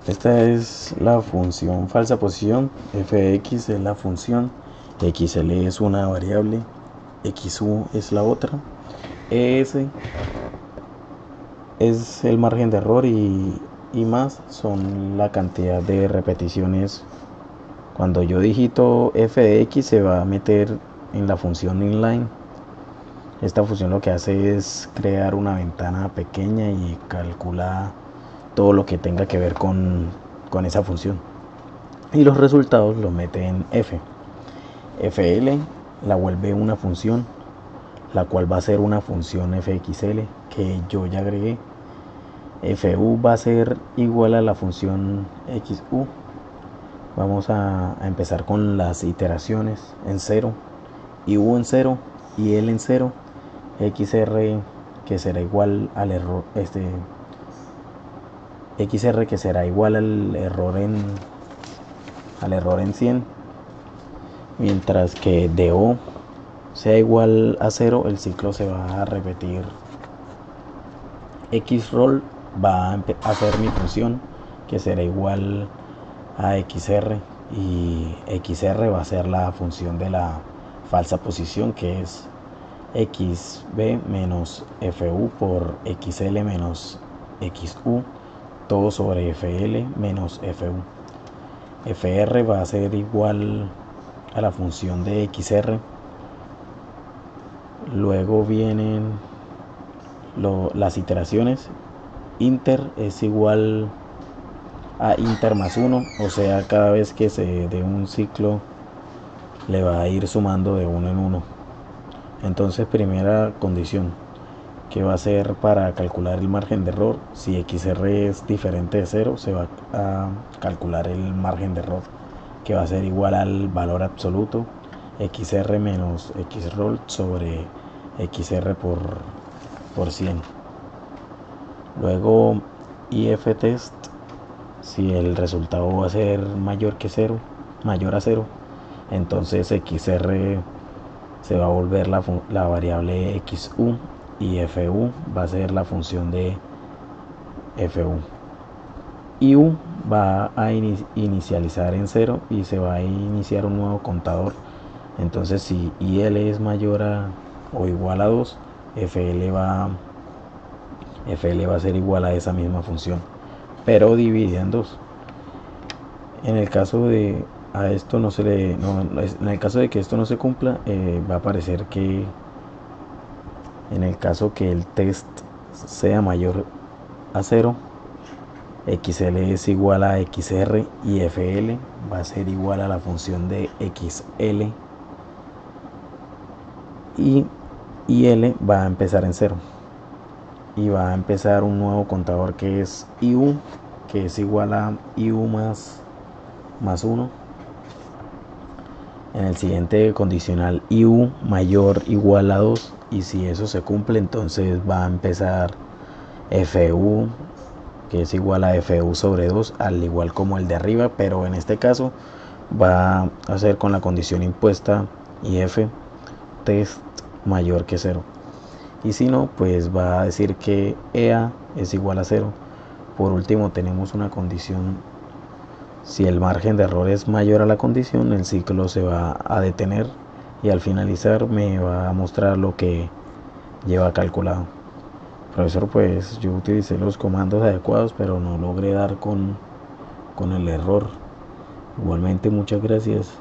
Esta es la función falsa posición, f de x es la función, xl es una variable, xu es la otra, es el margen de error y más son la cantidad de repeticiones. Cuando yo digito f de x se va a meter en la función inline. Esta función lo que hace es crear una ventana pequeña y calcula todo lo que tenga que ver con esa función, y los resultados los mete en f. Fl la vuelve una función, la cual va a ser una función fxl que yo ya agregué. Fu va a ser igual a la función xu. Vamos a empezar con las iteraciones en 0, y u en 0 y l en 0, xr que será igual al error, xr que será igual al error en 100, mientras que do sea igual a 0, el ciclo se va a repetir. Xroll va a ser mi función que será igual a xr, y xr va a ser la función de la falsa posición, que es xb menos fu por xl menos xu, todo sobre fl menos fu. Fr va a ser igual a la función de xr. Luego vienen las iteraciones. Inter es igual a inter más 1, o sea, cada vez que se dé un ciclo le va a ir sumando de 1 en 1. Entonces, primera condición que va a ser para calcular el margen de error: si xr es diferente de 0, se va a calcular el margen de error, que va a ser igual al valor absoluto xr menos xroll sobre xr por 100. Luego if-test, si el resultado va a ser mayor a 0, entonces xr se va a volver la variable xu, y fu va a ser la función de fu. U va a inicializar en 0 y se va a iniciar un nuevo contador. Entonces, si il es mayor a o igual a 2, fl va a ser igual a esa misma función, pero dividida en 2. En el caso de en el caso de que esto no se cumpla, va a aparecer que en el caso que el test sea mayor a 0, xl es igual a xr, y fl va a ser igual a la función de xl, y il va a empezar en 0 y va a empezar un nuevo contador que es iu, que es igual a iu más 1. En el siguiente condicional, iu mayor igual a 2, y si eso se cumple, entonces va a empezar fu, que es igual a fu sobre 2, al igual como el de arriba, pero en este caso va a ser con la condición impuesta if test mayor que 0. Y si no, pues va a decir que ea es igual a 0. Por último, tenemos una condición: si el margen de error es mayor a la condición, el ciclo se va a detener, y al finalizar me va a mostrar lo que lleva calculado. Profesor, pues yo utilicé los comandos adecuados, pero no logré dar con el error. Igualmente, muchas gracias.